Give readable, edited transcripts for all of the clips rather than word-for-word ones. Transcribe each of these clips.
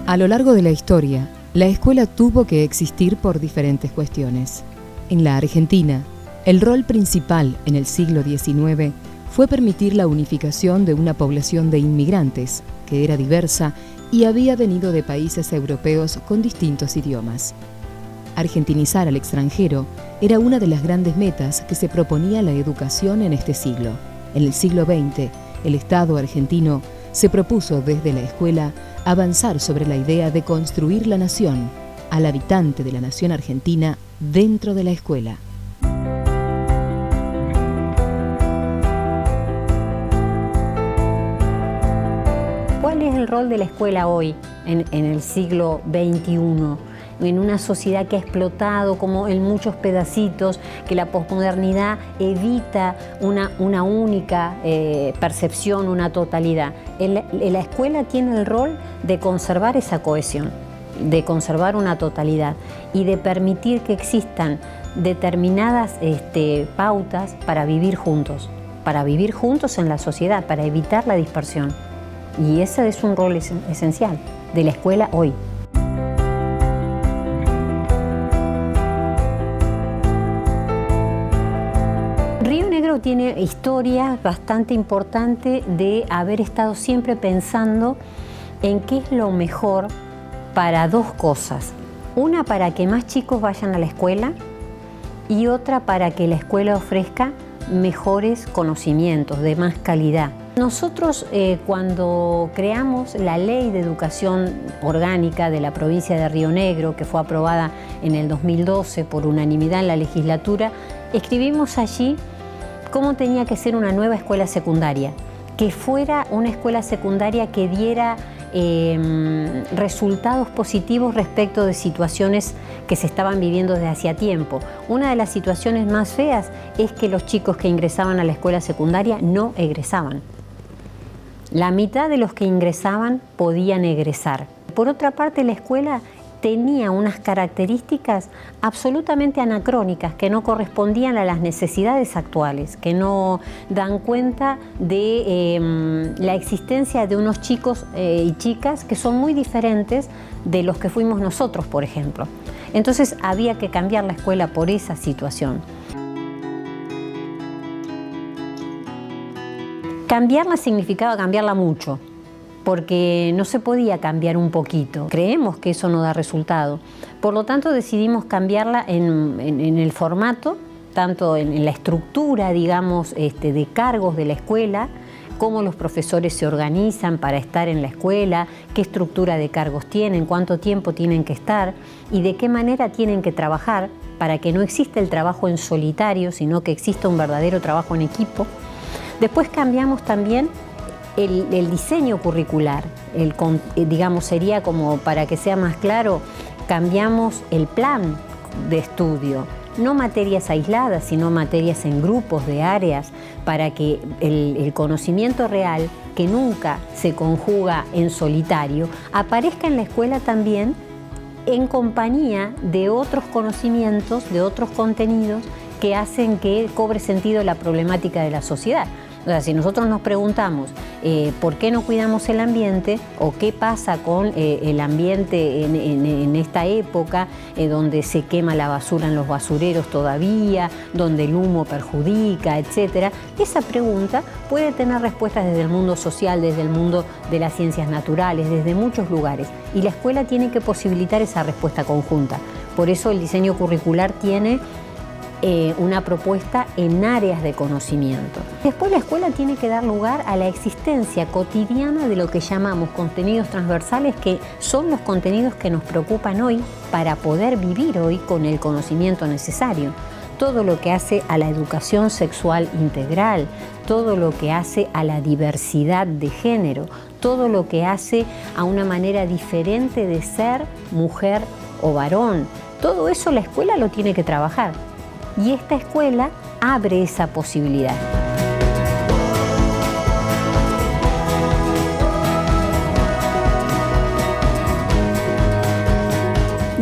A lo largo de la historia, la escuela tuvo que existir por diferentes cuestiones. En la Argentina, el rol principal en el siglo XIX fue permitir la unificación de una población de inmigrantes que era diversa y había venido de países europeos con distintos idiomas. Argentinizar al extranjero era una de las grandes metas que se proponía la educación en este siglo. En el siglo XX, el Estado argentino se propuso desde la escuela avanzar sobre la idea de construir la nación, al habitante de la nación argentina dentro de la escuela. ¿Cuál es el rol de la escuela hoy, en el siglo XXI? En una sociedad que ha explotado como en muchos pedacitos, que la posmodernidad evita una única percepción, una totalidad. La escuela tiene el rol de conservar esa cohesión, de conservar una totalidad y de permitir que existan determinadas pautas para vivir juntos en la sociedad, para evitar la dispersión. Y ese es un rol esencial de la escuela hoy. Río Negro tiene historia bastante importante de haber estado siempre pensando en qué es lo mejor para dos cosas. Una, para que más chicos vayan a la escuela, y otra, para que la escuela ofrezca mejores conocimientos de más calidad. Nosotros cuando creamos la Ley de Educación Orgánica de la provincia de Río Negro, que fue aprobada en el 2012 por unanimidad en la legislatura, escribimos allí cómo tenía que ser una nueva escuela secundaria, que fuera una escuela secundaria que diera resultados positivos respecto de situaciones que se estaban viviendo desde hacía tiempo. Una de las situaciones más feas es que los chicos que ingresaban a la escuela secundaria no egresaban. La mitad de los que ingresaban podían egresar. Por otra parte, la escuela tenía unas características absolutamente anacrónicas que no correspondían a las necesidades actuales, que no dan cuenta de la existencia de unos chicos y chicas que son muy diferentes de los que fuimos nosotros, por ejemplo. Entonces había que cambiar la escuela por esa situación. Cambiarla significaba cambiarla mucho, porque no se podía cambiar un poquito. Creemos que eso no da resultado. Por lo tanto, decidimos cambiarla en el formato, tanto en la estructura, digamos, de cargos de la escuela, cómo los profesores se organizan para estar en la escuela, qué estructura de cargos tienen, cuánto tiempo tienen que estar y de qué manera tienen que trabajar para que no exista el trabajo en solitario, sino que exista un verdadero trabajo en equipo. Después cambiamos también el diseño curricular, digamos, sería como, para que sea más claro, cambiamos el plan de estudio, no materias aisladas, sino materias en grupos de áreas, para que el conocimiento real, que nunca se conjuga en solitario, aparezca en la escuela también en compañía de otros conocimientos, de otros contenidos que hacen que cobre sentido la problemática de la sociedad. O sea, si nosotros nos preguntamos por qué no cuidamos el ambiente o qué pasa con el ambiente en esta época donde se quema la basura en los basureros todavía, donde el humo perjudica, etc., esa pregunta puede tener respuestas desde el mundo social, desde el mundo de las ciencias naturales, desde muchos lugares. Y la escuela tiene que posibilitar esa respuesta conjunta. Por eso el diseño curricular tiene una propuesta en áreas de conocimiento. Después la escuela tiene que dar lugar a la existencia cotidiana de lo que llamamos contenidos transversales, que son los contenidos que nos preocupan hoy para poder vivir hoy con el conocimiento necesario. Todo lo que hace a la educación sexual integral, todo lo que hace a la diversidad de género, todo lo que hace a una manera diferente de ser mujer o varón. Todo eso la escuela lo tiene que trabajar. Y esta escuela abre esa posibilidad.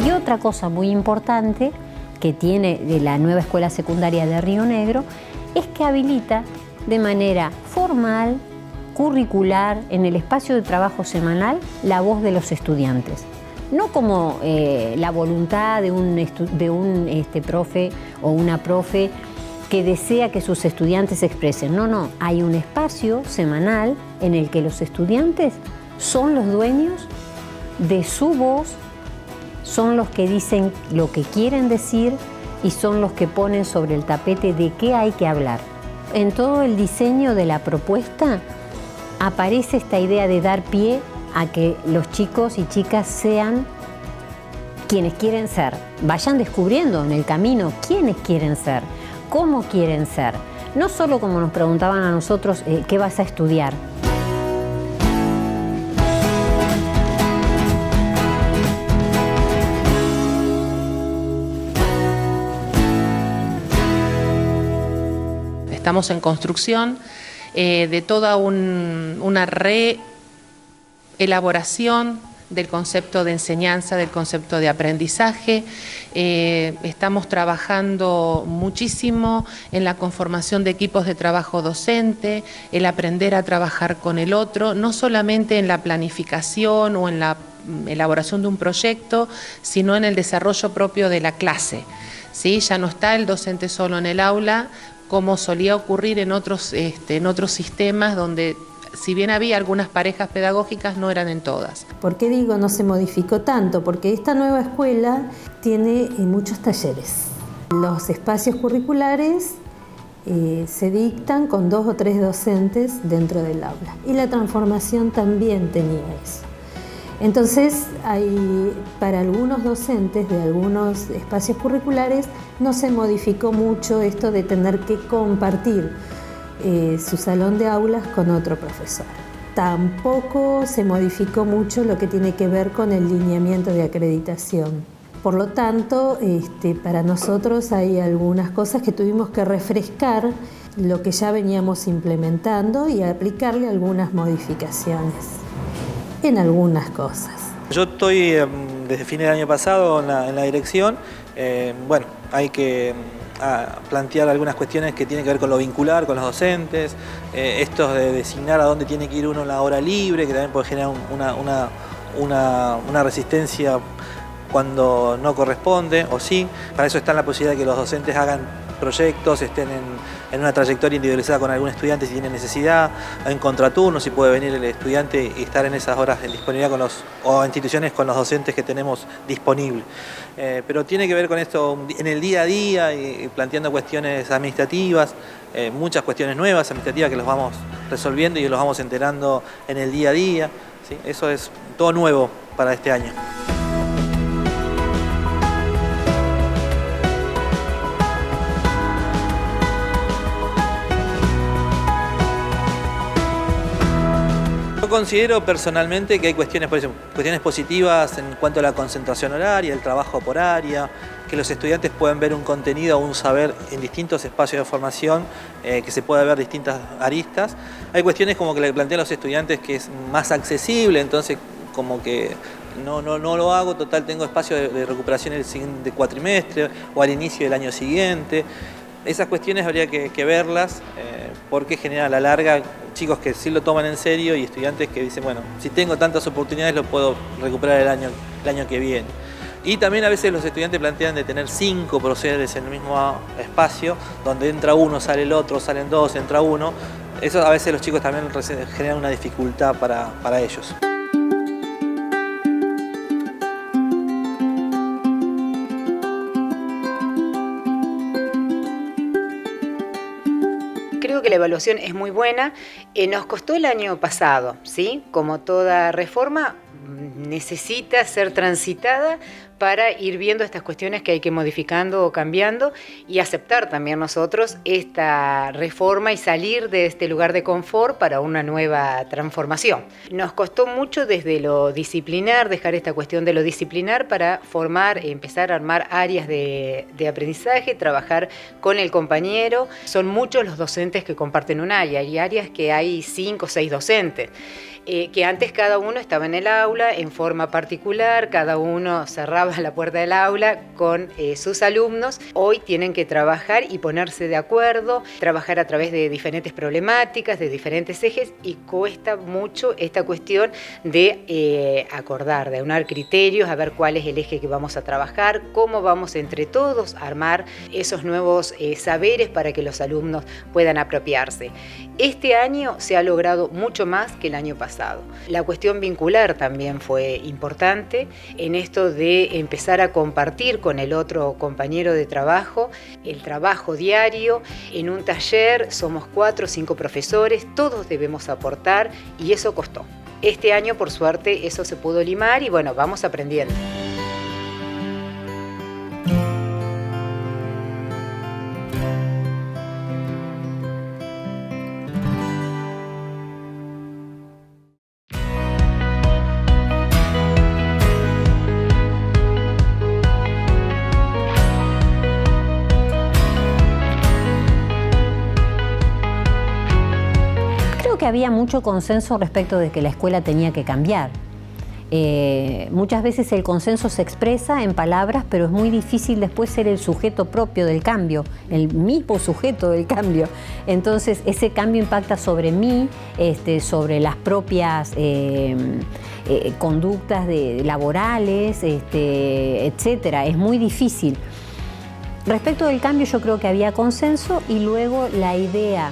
Y otra cosa muy importante que tiene la nueva escuela secundaria de Río Negro es que habilita de manera formal, curricular, en el espacio de trabajo semanal, la voz de los estudiantes. No como la voluntad de un profe o una profe que desea que sus estudiantes se expresen. No, hay un espacio semanal en el que los estudiantes son los dueños de su voz, son los que dicen lo que quieren decir y son los que ponen sobre el tapete de qué hay que hablar. En todo el diseño de la propuesta aparece esta idea de dar pie a que los chicos y chicas sean quienes quieren ser. Vayan descubriendo en el camino quiénes quieren ser, cómo quieren ser. No solo como nos preguntaban a nosotros, ¿qué vas a estudiar? Estamos en construcción de toda una reelaboración del concepto de enseñanza, del concepto de aprendizaje. Estamos trabajando muchísimo en la conformación de equipos de trabajo docente, el aprender a trabajar con el otro, no solamente en la planificación o en la elaboración de un proyecto, sino en el desarrollo propio de la clase. ¿Sí? Ya no está el docente solo en el aula, como solía ocurrir en otros sistemas donde, si bien había algunas parejas pedagógicas, no eran en todas. ¿Por qué digo no se modificó tanto? Porque esta nueva escuela tiene muchos talleres. Los espacios curriculares se dictan con 2 o 3 docentes dentro del aula. Y la transformación también tenía eso. Entonces, para algunos docentes de algunos espacios curriculares no se modificó mucho esto de tener que compartir su salón de aulas con otro profesor. Tampoco se modificó mucho lo que tiene que ver con el lineamiento de acreditación. Por lo tanto, para nosotros hay algunas cosas que tuvimos que refrescar lo que ya veníamos implementando y aplicarle algunas modificaciones en algunas cosas. Yo estoy desde fines del año pasado en la dirección. Hay que plantear algunas cuestiones que tienen que ver con lo vincular, con los docentes, esto de designar a dónde tiene que ir uno en la hora libre, que también puede generar una resistencia cuando no corresponde, o sí. Para eso está la posibilidad de que los docentes hagan proyectos, estén en una trayectoria individualizada con algún estudiante si tiene necesidad, en contraturno, si puede venir el estudiante y estar en esas horas en disponibilidad o instituciones con los docentes que tenemos disponibles. Pero tiene que ver con esto en el día a día y planteando cuestiones administrativas, muchas cuestiones nuevas administrativas que los vamos resolviendo y los vamos enterando en el día a día, ¿sí? Eso es todo nuevo para este año. Yo considero personalmente que hay cuestiones positivas en cuanto a la concentración horaria, el trabajo por área, que los estudiantes pueden ver un contenido o un saber en distintos espacios de formación, que se puede ver distintas aristas. Hay cuestiones como que le plantean a los estudiantes que es más accesible, entonces como que no lo hago, total tengo espacio de recuperación el siguiente cuatrimestre o al inicio del año siguiente. Esas cuestiones habría que verlas porque genera a la larga chicos que sí lo toman en serio y estudiantes que dicen, bueno, si tengo tantas oportunidades lo puedo recuperar el año que viene. Y también a veces los estudiantes plantean de tener 5 procedes en el mismo espacio, donde entra uno, sale el otro, salen 2, entra uno. Eso a veces los chicos también generan una dificultad para ellos. Creo que la evaluación es muy buena. Nos costó el año pasado, ¿sí? Como toda reforma, necesita ser transitada para ir viendo estas cuestiones que hay que ir modificando o cambiando y aceptar también nosotros esta reforma y salir de este lugar de confort para una nueva transformación. Nos costó mucho desde lo disciplinar, dejar esta cuestión de lo disciplinar para formar, empezar a armar áreas de aprendizaje, trabajar con el compañero. Son muchos los docentes que comparten un área, hay áreas que hay 5 o 6 docentes. que antes cada uno estaba en el aula en forma particular, cada uno cerraba la puerta del aula con sus alumnos. Hoy tienen que trabajar y ponerse de acuerdo, trabajar a través de diferentes problemáticas, de diferentes ejes, y cuesta mucho esta cuestión de acordar, de aunar criterios, a ver cuál es el eje que vamos a trabajar, cómo vamos entre todos a armar esos nuevos saberes para que los alumnos puedan apropiarse. Este año se ha logrado mucho más que el año pasado. La cuestión vincular también fue importante en esto de empezar a compartir con el otro compañero de trabajo el trabajo diario. En un taller somos 4 o 5 profesores, todos debemos aportar y eso costó. Este año, por suerte, eso se pudo limar y bueno, vamos aprendiendo. Que había mucho consenso respecto de que la escuela tenía que cambiar. Muchas veces el consenso se expresa en palabras, pero es muy difícil después ser el sujeto propio del cambio, el mismo sujeto del cambio. Entonces ese cambio impacta sobre mí, sobre las propias conductas laborales, etcétera. Es muy difícil. Respecto del cambio yo creo que había consenso y luego la idea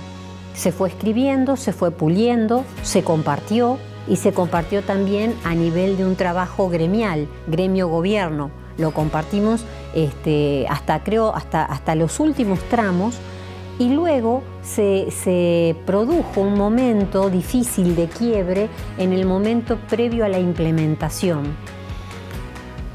se fue escribiendo, se fue puliendo, se compartió y se compartió también a nivel de un trabajo gremial, gremio-gobierno. Lo compartimos hasta los últimos tramos y luego se produjo un momento difícil de quiebre en el momento previo a la implementación.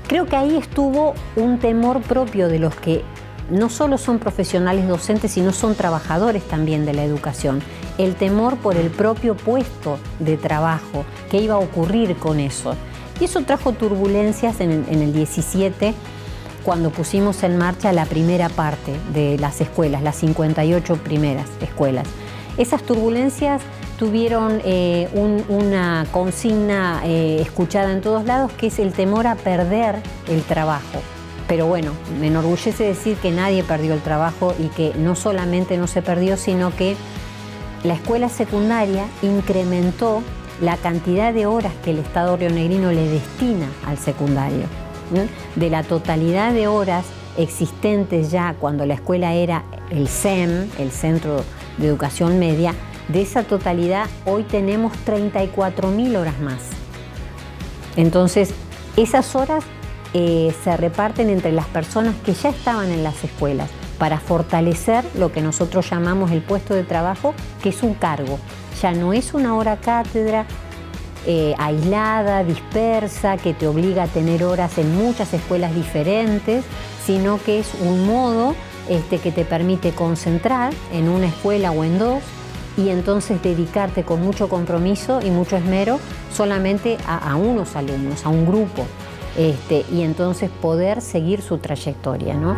Creo que ahí estuvo un temor propio de los que no solo son profesionales docentes, sino son trabajadores también de la educación. El temor por el propio puesto de trabajo, qué iba a ocurrir con eso. Y eso trajo turbulencias en el 17, cuando pusimos en marcha la primera parte de las escuelas, las 58 primeras escuelas. Esas turbulencias tuvieron una consigna escuchada en todos lados, que es el temor a perder el trabajo. Pero bueno, me enorgullece decir que nadie perdió el trabajo y que no solamente no se perdió, sino que la escuela secundaria incrementó la cantidad de horas que el Estado rionegrino le destina al secundario. De la totalidad de horas existentes ya cuando la escuela era el CEM, el Centro de Educación Media, de esa totalidad hoy tenemos 34.000 horas más. Entonces, esas horas se reparten entre las personas que ya estaban en las escuelas para fortalecer lo que nosotros llamamos el puesto de trabajo, que es un cargo. Ya no es una hora cátedra aislada, dispersa, que te obliga a tener horas en muchas escuelas diferentes, sino que es un modo que te permite concentrar en una escuela o en dos y entonces dedicarte con mucho compromiso y mucho esmero solamente a unos alumnos, a un grupo. Y entonces poder seguir su trayectoria, ¿no?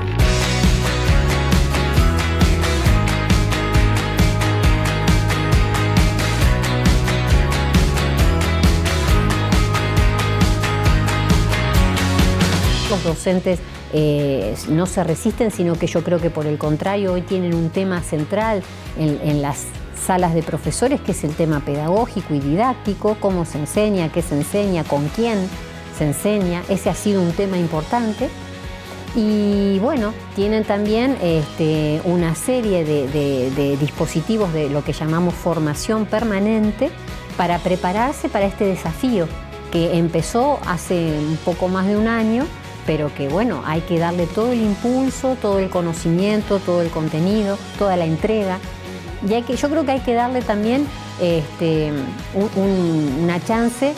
Los docentes no se resisten, sino que yo creo que por el contrario hoy tienen un tema central en las salas de profesores, que es el tema pedagógico y didáctico, cómo se enseña, qué se enseña, con quién se enseña. Ese ha sido un tema importante. Y bueno, tienen también una serie de dispositivos de lo que llamamos formación permanente para prepararse para este desafío que empezó hace un poco más de un año, pero que bueno, hay que darle todo el impulso, todo el conocimiento, todo el contenido, toda la entrega. Y yo creo que hay que darle también una chance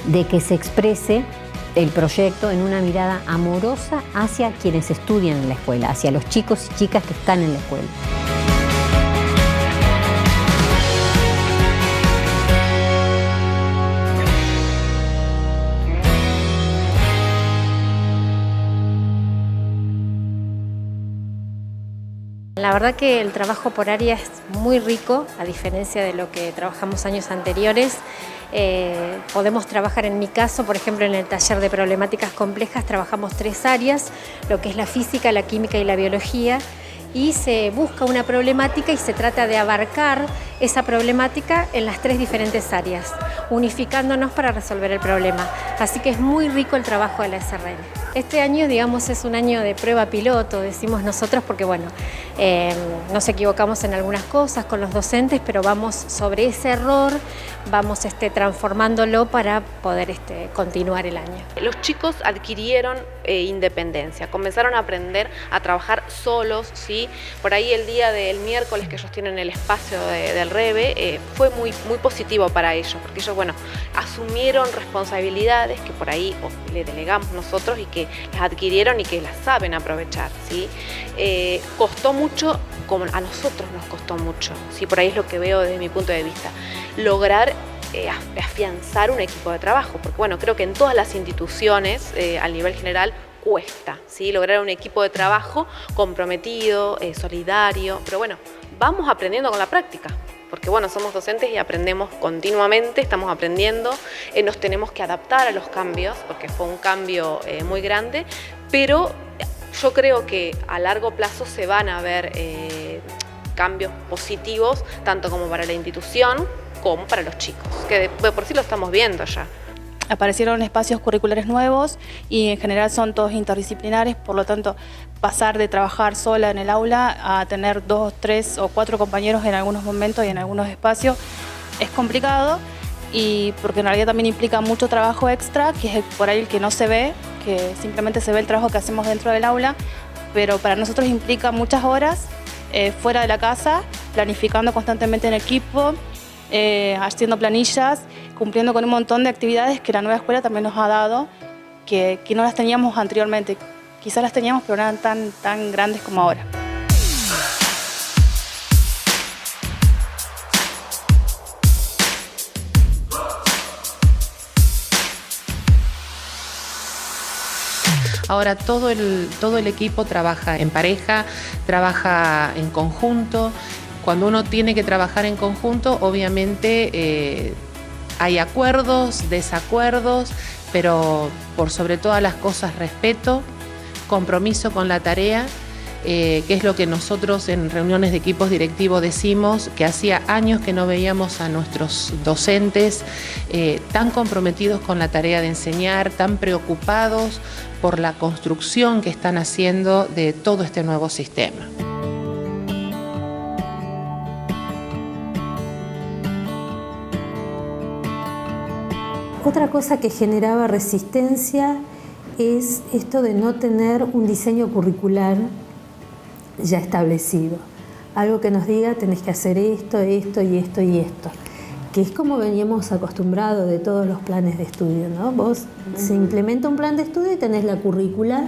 de que se exprese el proyecto en una mirada amorosa hacia quienes estudian en la escuela, hacia los chicos y chicas que están en la escuela. La verdad que el trabajo por área es muy rico, a diferencia de lo que trabajamos años anteriores. Podemos trabajar, en mi caso, por ejemplo, en el taller de problemáticas complejas, trabajamos 3 áreas, lo que es la física, la química y la biología, y se busca una problemática y se trata de abarcar esa problemática en las 3 diferentes áreas, unificándonos para resolver el problema. Así que es muy rico el trabajo de la SRL. Este año, digamos, es un año de prueba piloto, decimos nosotros, porque bueno, nos equivocamos en algunas cosas con los docentes, pero vamos sobre ese error, vamos transformándolo para poder continuar el año. Los chicos adquirieron independencia, comenzaron a aprender a trabajar solos, ¿sí? Por ahí el día del miércoles que ellos tienen el espacio del REVE fue muy positivo para ellos, porque ellos, bueno, asumieron responsabilidades que por ahí le delegamos nosotros y que las adquirieron y que las saben aprovechar, ¿sí? Costó mucho, como a nosotros nos costó mucho, ¿sí? Por ahí es lo que veo desde mi punto de vista, lograr afianzar un equipo de trabajo, porque bueno, creo que en todas las instituciones a nivel general cuesta, ¿sí? Lograr un equipo de trabajo comprometido, solidario, pero bueno, vamos aprendiendo con la práctica, porque bueno, somos docentes y aprendemos continuamente, estamos aprendiendo, nos tenemos que adaptar a los cambios, porque fue un cambio muy grande, pero yo creo que a largo plazo se van a ver cambios positivos, tanto como para la institución como para los chicos, que de por sí lo estamos viendo ya. Aparecieron espacios curriculares nuevos y en general son todos interdisciplinares, por lo tanto pasar de trabajar sola en el aula a tener 2, 3 o 4 compañeros en algunos momentos y en algunos espacios es complicado, y porque en realidad también implica mucho trabajo extra, que es por ahí el que no se ve, que simplemente se ve el trabajo que hacemos dentro del aula, pero para nosotros implica muchas horas fuera de la casa, planificando constantemente en equipo, haciendo planillas, cumpliendo con un montón de actividades que la nueva escuela también nos ha dado, que no las teníamos anteriormente. Quizás las teníamos, pero no eran tan grandes como ahora. Ahora todo el equipo trabaja en pareja, trabaja en conjunto. Cuando uno tiene que trabajar en conjunto, obviamente hay acuerdos, desacuerdos, pero por sobre todas las cosas respeto, compromiso con la tarea, que es lo que nosotros en reuniones de equipos directivos decimos, que hacía años que no veíamos a nuestros docentes tan comprometidos con la tarea de enseñar, tan preocupados por la construcción que están haciendo de todo este nuevo sistema. Otra cosa que generaba resistencia es esto de no tener un diseño curricular ya establecido. Algo que nos diga tenés que hacer esto, esto y esto y esto. Que es como veníamos acostumbrados de todos los planes de estudio, ¿no? Vos se implementa un plan de estudio y tenés la currícula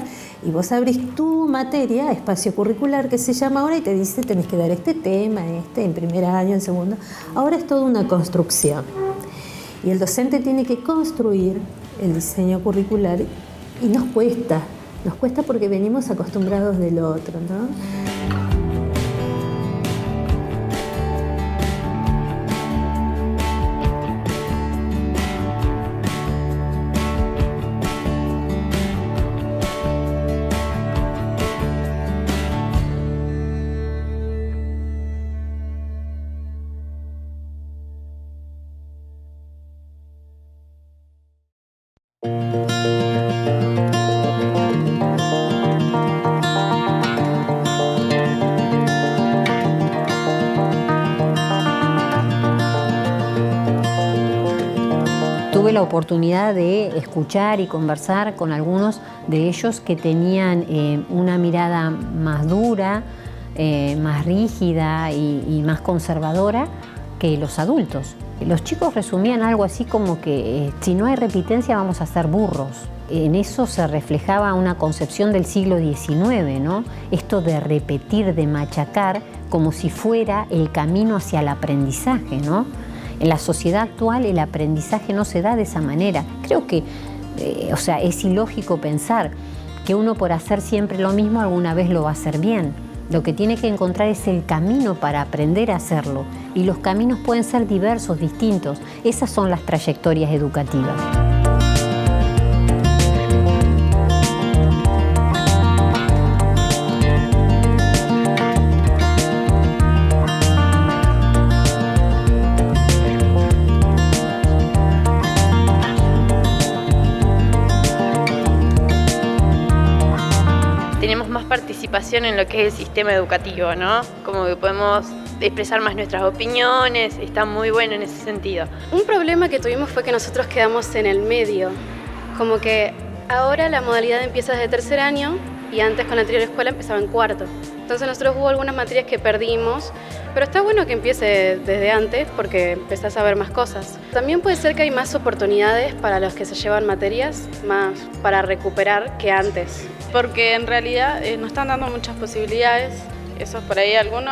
y vos abrís tu materia, espacio curricular que se llama ahora, y te dice tenés que dar este tema, en primer año, en segundo. Ahora es toda una construcción. Y el docente tiene que construir el diseño curricular y nos cuesta porque venimos acostumbrados del otro, ¿no? Tuve la oportunidad de escuchar y conversar con algunos de ellos que tenían una mirada más dura, más rígida y más conservadora que los adultos. Los chicos resumían algo así como que si no hay repitencia vamos a ser burros. En eso se reflejaba una concepción del siglo XIX, ¿no? Esto de repetir, de machacar, como si fuera el camino hacia el aprendizaje, ¿no? En la sociedad actual el aprendizaje no se da de esa manera. Creo que es ilógico pensar que uno por hacer siempre lo mismo alguna vez lo va a hacer bien. Lo que tiene que encontrar es el camino para aprender a hacerlo. Y los caminos pueden ser diversos, distintos. Esas son las trayectorias educativas. Tenemos más participación en lo que es el sistema educativo, ¿no? Como que podemos expresar más nuestras opiniones, está muy bueno en ese sentido. Un problema que tuvimos fue que nosotros quedamos en el medio, como que ahora la modalidad empieza desde tercer año y antes con la anterior escuela empezaba en cuarto. Entonces nosotros hubo algunas materias que perdimos, pero está bueno que empiece desde antes porque empezás a ver más cosas. También puede ser que hay más oportunidades para los que se llevan materias, más para recuperar que antes. Porque en realidad nos están dando muchas posibilidades. Eso por ahí alguno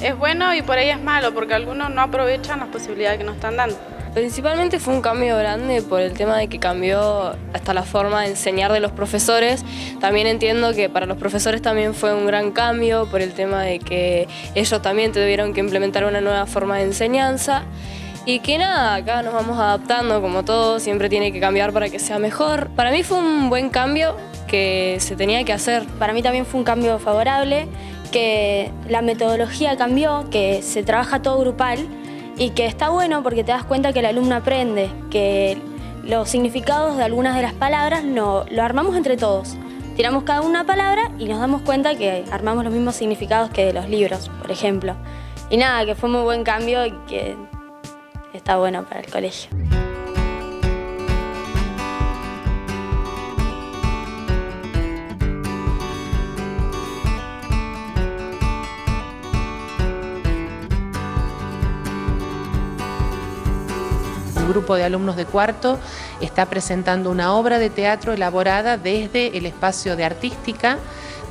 es bueno y por ahí es malo, porque algunos no aprovechan las posibilidades que nos están dando. Principalmente fue un cambio grande por el tema de que cambió hasta la forma de enseñar de los profesores. También entiendo que para los profesores también fue un gran cambio por el tema de que ellos también tuvieron que implementar una nueva forma de enseñanza. Y que nada, acá nos vamos adaptando como todo, siempre tiene que cambiar para que sea mejor. Para mí fue un buen cambio que se tenía que hacer. Para mí también fue un cambio favorable, que la metodología cambió, que se trabaja todo grupal y que está bueno porque te das cuenta que el alumno aprende, que los significados de algunas de las palabras lo armamos entre todos. Tiramos cada una palabra y nos damos cuenta que armamos los mismos significados que de los libros, por ejemplo. Y nada, que fue muy buen cambio y que está bueno para el colegio. Un grupo de alumnos de cuarto está presentando una obra de teatro elaborada desde el espacio de artística,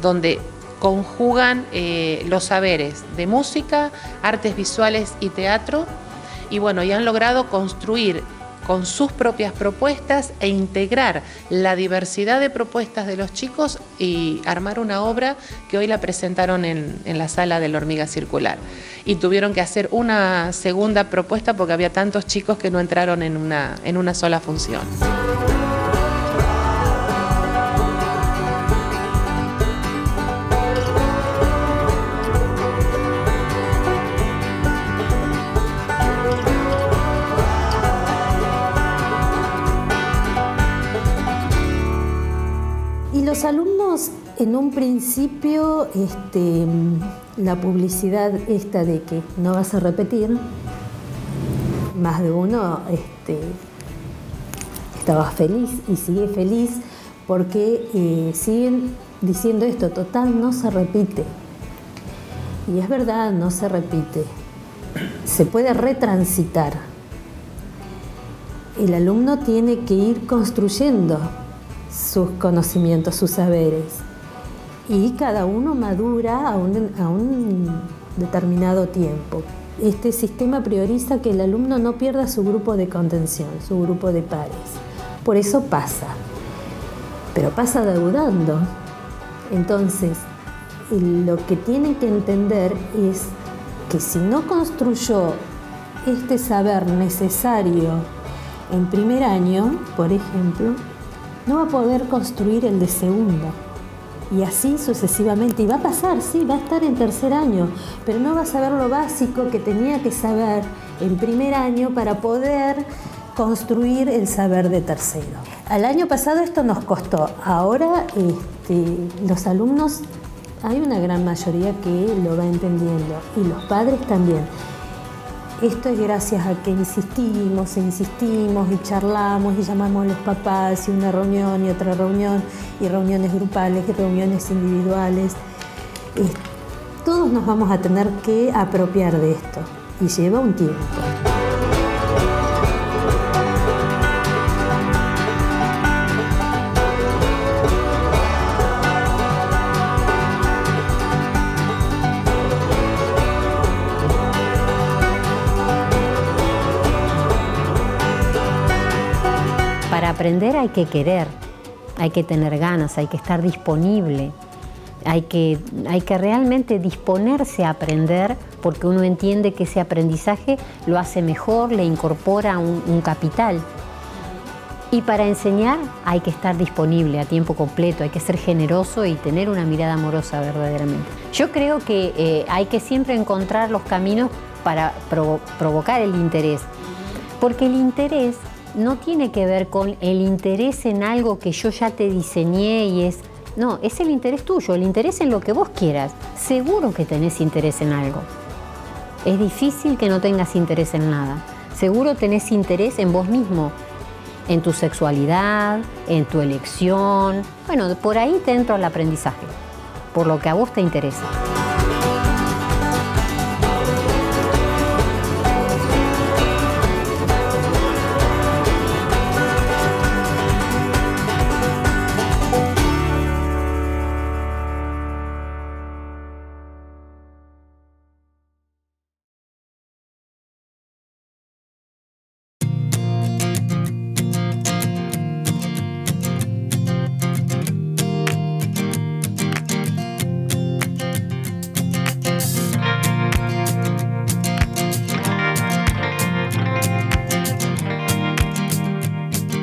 donde conjugan los saberes de música, artes visuales y teatro, y bueno, y han logrado construir con sus propias propuestas e integrar la diversidad de propuestas de los chicos y armar una obra que hoy la presentaron en la sala de la hormiga circular. Y tuvieron que hacer una segunda propuesta porque había tantos chicos que no entraron en una sola función. Los alumnos en un principio, la publicidad esta de que no vas a repetir, más de uno estaba feliz y sigue feliz porque siguen diciendo esto, total, no se repite. Y es verdad, no se repite. Se puede retransitar. El alumno tiene que ir construyendo sus conocimientos, sus saberes. Y cada uno madura a un determinado tiempo. Este sistema prioriza que el alumno no pierda su grupo de contención, su grupo de pares. Por eso pasa. Pero pasa deudando. Entonces, lo que tienen que entender es que si no construyó este saber necesario en primer año, por ejemplo, no va a poder construir el de segundo. Y así sucesivamente. Y va a pasar, sí, va a estar en tercer año, pero no va a saber lo básico que tenía que saber en primer año para poder construir el saber de tercero. Al año pasado esto nos costó. Ahora los alumnos, hay una gran mayoría que lo va entendiendo y los padres también. Esto es gracias a que insistimos y charlamos y llamamos a los papás y una reunión y otra reunión y reuniones grupales y reuniones individuales. Todos nos vamos a tener que apropiar de esto y lleva un tiempo. Para aprender hay que querer, hay que tener ganas, hay que estar disponible, hay que realmente disponerse a aprender, porque uno entiende que ese aprendizaje lo hace mejor, le incorpora un capital. Y para enseñar hay que estar disponible a tiempo completo, hay que ser generoso y tener una mirada amorosa verdaderamente. Yo creo que hay que siempre encontrar los caminos para provocar el interés, porque el interés no tiene que ver con el interés en algo que yo ya te diseñé y no, es el interés tuyo, el interés en lo que vos quieras. Seguro que tenés interés en algo. Es difícil que no tengas interés en nada. Seguro tenés interés en vos mismo, en tu sexualidad, en tu elección. Bueno, por ahí te entra el aprendizaje, por lo que a vos te interesa.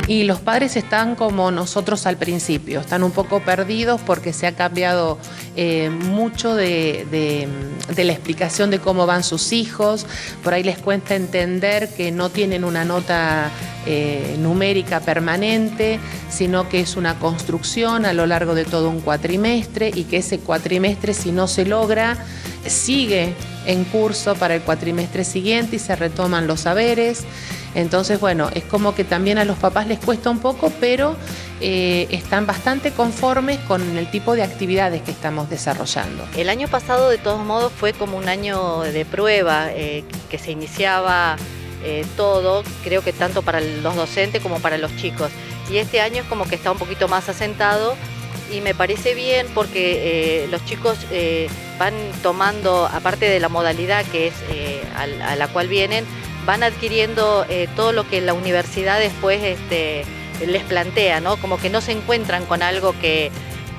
Y los padres están como nosotros al principio, están un poco perdidos porque se ha cambiado mucho de la explicación de cómo van sus hijos. Por ahí les cuesta entender que no tienen una nota numérica permanente, sino que es una construcción a lo largo de todo un cuatrimestre, y que ese cuatrimestre, si no se logra, sigue en curso para el cuatrimestre siguiente y se retoman los saberes. Entonces, bueno, es como que también a los papás les cuesta un poco, pero están bastante conformes con el tipo de actividades que estamos desarrollando. El año pasado, de todos modos, fue como un año de prueba, que se iniciaba todo, creo que tanto para los docentes como para los chicos. Y este año es como que está un poquito más asentado, y me parece bien porque los chicos van tomando, aparte de la modalidad que es a la cual vienen, van adquiriendo todo lo que la universidad después les plantea, ¿no? Como que no se encuentran con algo que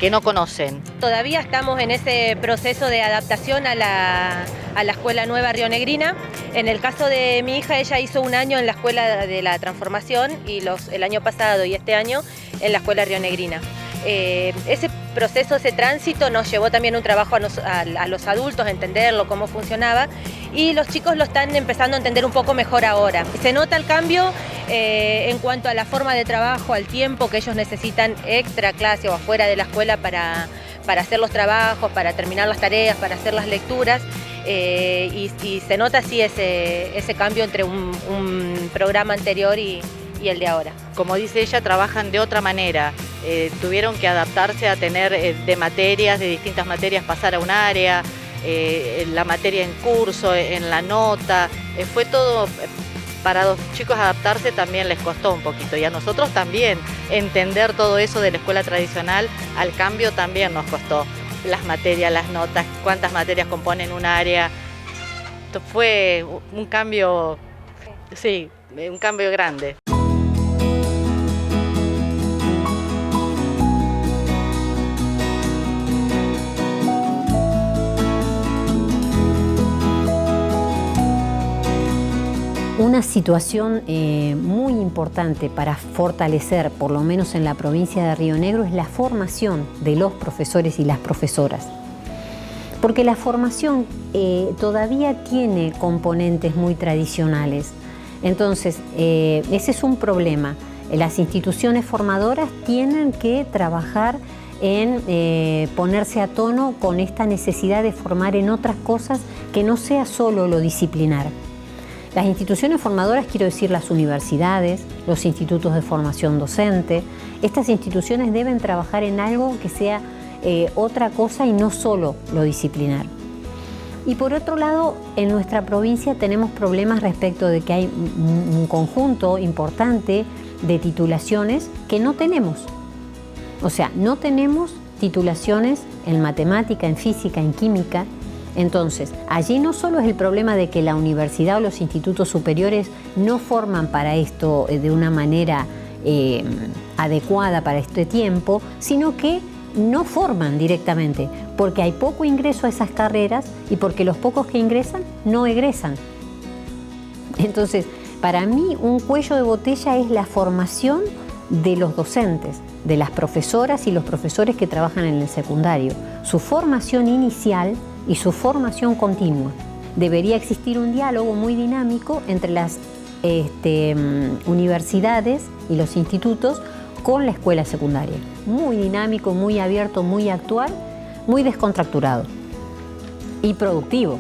no conocen. Todavía estamos en ese proceso de adaptación a la Escuela Nueva Rionegrina. En el caso de mi hija, ella hizo un año en la Escuela de la Transformación y el año pasado y este año en la Escuela Rionegrina. Ese proceso, ese tránsito nos llevó también un trabajo a los adultos, a entenderlo, cómo funcionaba, y los chicos lo están empezando a entender un poco mejor ahora. Se nota el cambio en cuanto a la forma de trabajo, al tiempo que ellos necesitan extra clase o afuera de la escuela para hacer los trabajos, para terminar las tareas, para hacer las lecturas. Y se nota así ese cambio entre un programa anterior y el de ahora. Como dice ella, trabajan de otra manera. Tuvieron que adaptarse a tener de distintas materias, pasar a un área, la materia en curso, en la nota. Fue todo, para los chicos adaptarse también les costó un poquito, y a nosotros también entender todo eso de la escuela tradicional al cambio también nos costó. Las materias, las notas, cuántas materias componen un área. Fue un cambio, sí, un cambio grande. Una situación muy importante para fortalecer, por lo menos en la provincia de Río Negro, es la formación de los profesores y las profesoras. Porque la formación todavía tiene componentes muy tradicionales. Entonces, ese es un problema. Las instituciones formadoras tienen que trabajar en ponerse a tono con esta necesidad de formar en otras cosas que no sea solo lo disciplinar. Las instituciones formadoras, quiero decir las universidades, los institutos de formación docente, estas instituciones deben trabajar en algo que sea otra cosa y no solo lo disciplinar. Y por otro lado, en nuestra provincia tenemos problemas respecto de que hay un conjunto importante de titulaciones que no tenemos. O sea, no tenemos titulaciones en matemática, en física, en química. Entonces, allí no solo es el problema de que la universidad o los institutos superiores no forman para esto de una manera adecuada para este tiempo, sino que no forman directamente, porque hay poco ingreso a esas carreras y porque los pocos que ingresan no egresan. Entonces, para mí un cuello de botella es la formación de los docentes, de las profesoras y los profesores que trabajan en el secundario, su formación inicial y su formación continua. Debería existir un diálogo muy dinámico entre las universidades y los institutos con la escuela secundaria. Muy dinámico, muy abierto, muy actual, muy descontracturado y productivo.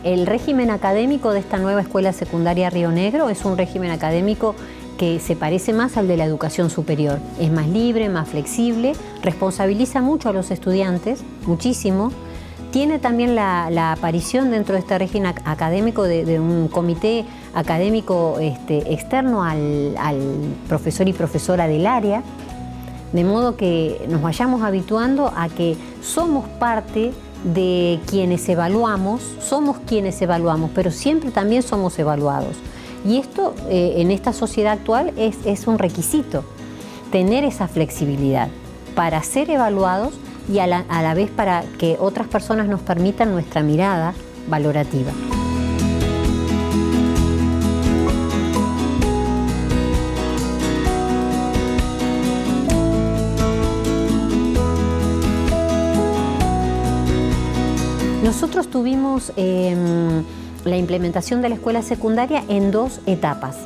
El régimen académico de esta nueva escuela secundaria Río Negro es un régimen académico que se parece más al de la educación superior. Es más libre, más flexible, responsabiliza mucho a los estudiantes, muchísimo. Tiene también la aparición dentro de este régimen académico de un comité académico externo al profesor y profesora del área, de modo que nos vayamos habituando a que somos parte de quienes evaluamos, pero siempre también somos evaluados. Y esto en esta sociedad actual es un requisito, tener esa flexibilidad para ser evaluados y a la vez para que otras personas nos permitan nuestra mirada valorativa. Nosotros tuvimos la implementación de la escuela secundaria en 2 etapas.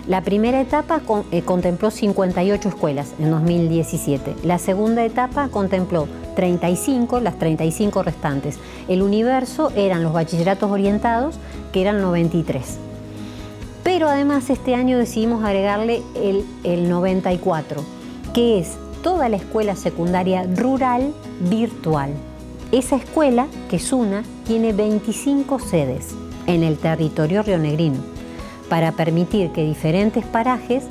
La primera etapa contempló 58 escuelas en 2017. La segunda etapa contempló 35, las 35 restantes. El universo eran los bachilleratos orientados, que eran 93. Pero además este año decidimos agregarle el 94, que es toda la escuela secundaria rural virtual. Esa escuela, que es tiene 25 sedes en el territorio rionegrino, para permitir que diferentes parajes,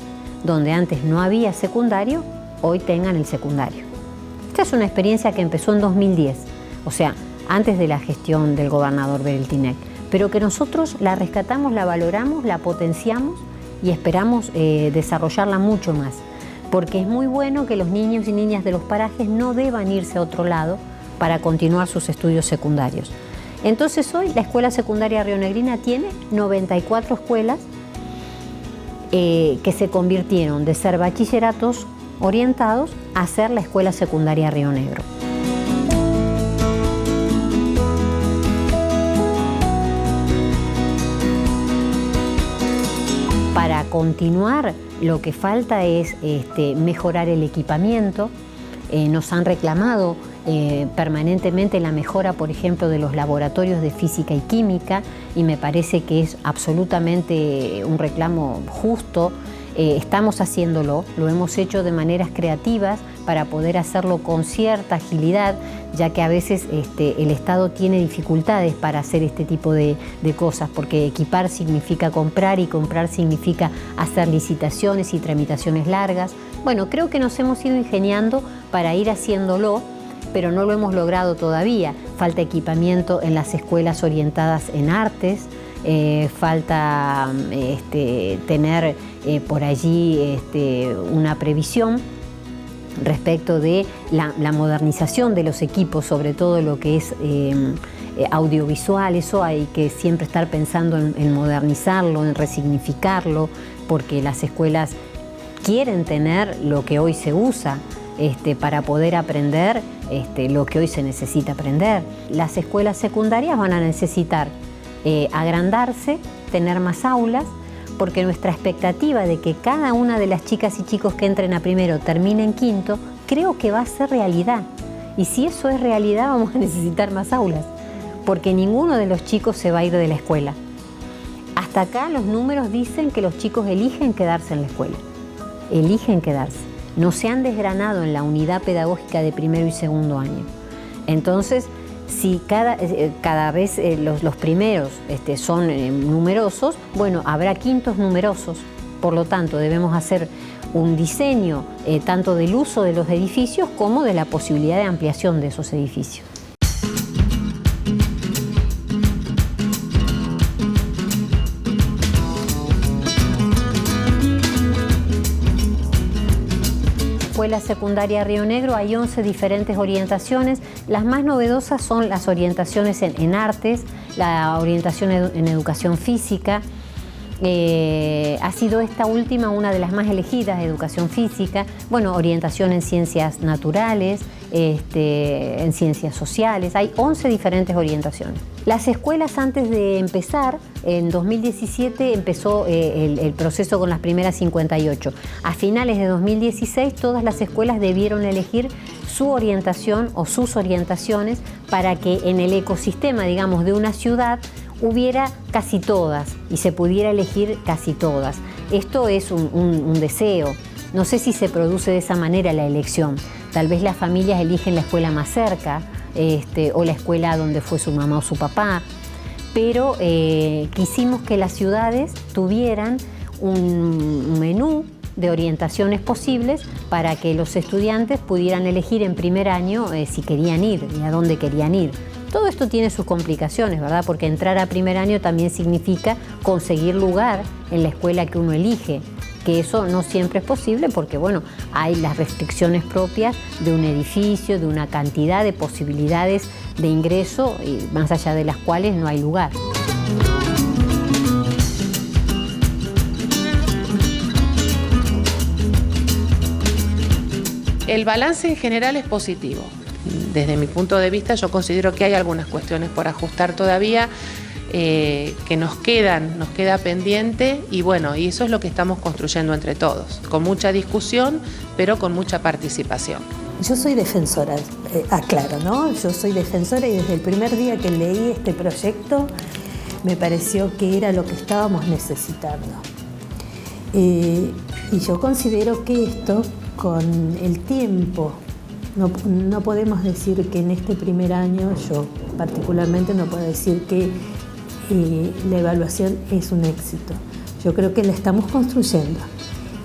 donde antes no había secundario, hoy tengan el secundario. Esta es una experiencia que empezó en 2010, o sea, antes de la gestión del gobernador Bereltinec, pero que nosotros la rescatamos, la valoramos, la potenciamos y esperamos desarrollarla mucho más, porque es muy bueno que los niños y niñas de los parajes no deban irse a otro lado para continuar sus estudios secundarios. Entonces hoy la escuela secundaria rionegrina tiene 94 escuelas que se convirtieron de ser bachilleratos orientados a ser la escuela secundaria Río Negro. Para continuar, lo que falta es mejorar el equipamiento. Nos han reclamado permanentemente la mejora, por ejemplo, de los laboratorios de física y química, y me parece que es absolutamente un reclamo justo. Estamos haciéndolo, lo hemos hecho de maneras creativas para poder hacerlo con cierta agilidad, ya que a veces el Estado tiene dificultades para hacer este tipo de cosas, porque equipar significa comprar y comprar significa hacer licitaciones y tramitaciones largas. Bueno, creo que nos hemos ido ingeniando para ir haciéndolo, pero no lo hemos logrado todavía. Falta equipamiento en las escuelas orientadas en artes, falta tener por allí una previsión respecto de la modernización de los equipos, sobre todo lo que es audiovisual. Eso hay que siempre estar pensando en modernizarlo, en resignificarlo, porque las escuelas quieren tener lo que hoy se usa para poder aprender lo que hoy se necesita aprender. Las escuelas secundarias van a necesitar agrandarse, tener más aulas, porque nuestra expectativa de que cada una de las chicas y chicos que entren a primero termine en quinto, creo que va a ser realidad. Y si eso es realidad, vamos a necesitar más aulas, porque ninguno de los chicos se va a ir de la escuela. Hasta acá los números dicen que los chicos eligen quedarse en la escuela, eligen quedarse. No se han desgranado en la unidad pedagógica de primero y segundo año. Entonces, si cada vez los primeros son numerosos, bueno, habrá quintos numerosos. Por lo tanto, debemos hacer un diseño tanto del uso de los edificios como de la posibilidad de ampliación de esos edificios. Escuela Secundaria Río Negro hay 11 diferentes orientaciones. Las más novedosas son las orientaciones en artes, la orientación en educación física. Ha sido esta última una de las más elegidas, educación física, bueno, orientación en ciencias naturales, en ciencias sociales. Hay 11 diferentes orientaciones. Las escuelas, antes de empezar, en 2017 empezó el proceso con las primeras 58. A finales de 2016 todas las escuelas debieron elegir su orientación o sus orientaciones para que en el ecosistema, digamos, de una ciudad hubiera casi todas y se pudiera elegir casi todas. Esto es un deseo. No sé si se produce de esa manera la elección. Tal vez las familias eligen la escuela más cerca o la escuela donde fue su mamá o su papá, pero quisimos que las ciudades tuvieran un menú de orientaciones posibles para que los estudiantes pudieran elegir en primer año si querían ir y a dónde querían ir. Todo esto tiene sus complicaciones, ¿verdad? Porque entrar a primer año también significa conseguir lugar en la escuela que uno elige, que eso no siempre es posible porque, bueno, hay las restricciones propias de un edificio, de una cantidad de posibilidades de ingreso, y más allá de las cuales no hay lugar. El balance en general es positivo. Desde mi punto de vista, yo considero que hay algunas cuestiones por ajustar todavía, que nos queda pendiente, y bueno, y eso es lo que estamos construyendo entre todos, con mucha discusión, pero con mucha participación. Yo soy defensora, aclaro, ¿no? Yo soy defensora y desde el primer día que leí este proyecto me pareció que era lo que estábamos necesitando. Y yo considero que esto, con el tiempo, no podemos decir que en este primer año, yo particularmente no puedo decir que la evaluación es un éxito. Yo creo que la estamos construyendo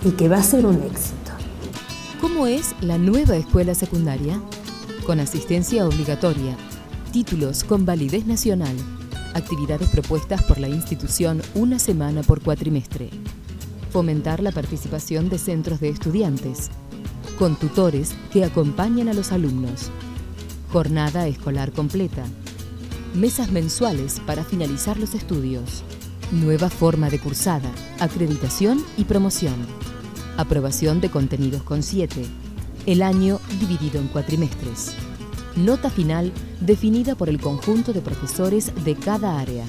y que va a ser un éxito. ¿Cómo es la nueva escuela secundaria? Con asistencia obligatoria, títulos con validez nacional, actividades propuestas por la institución una semana por cuatrimestre, fomentar la participación de centros de estudiantes, con tutores que acompañan a los alumnos, jornada escolar completa, mesas mensuales para finalizar los estudios, nueva forma de cursada, acreditación y promoción, aprobación de contenidos con 7, el año dividido en cuatrimestres, nota final definida por el conjunto de profesores de cada área,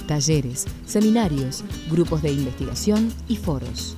talleres, seminarios, grupos de investigación y foros.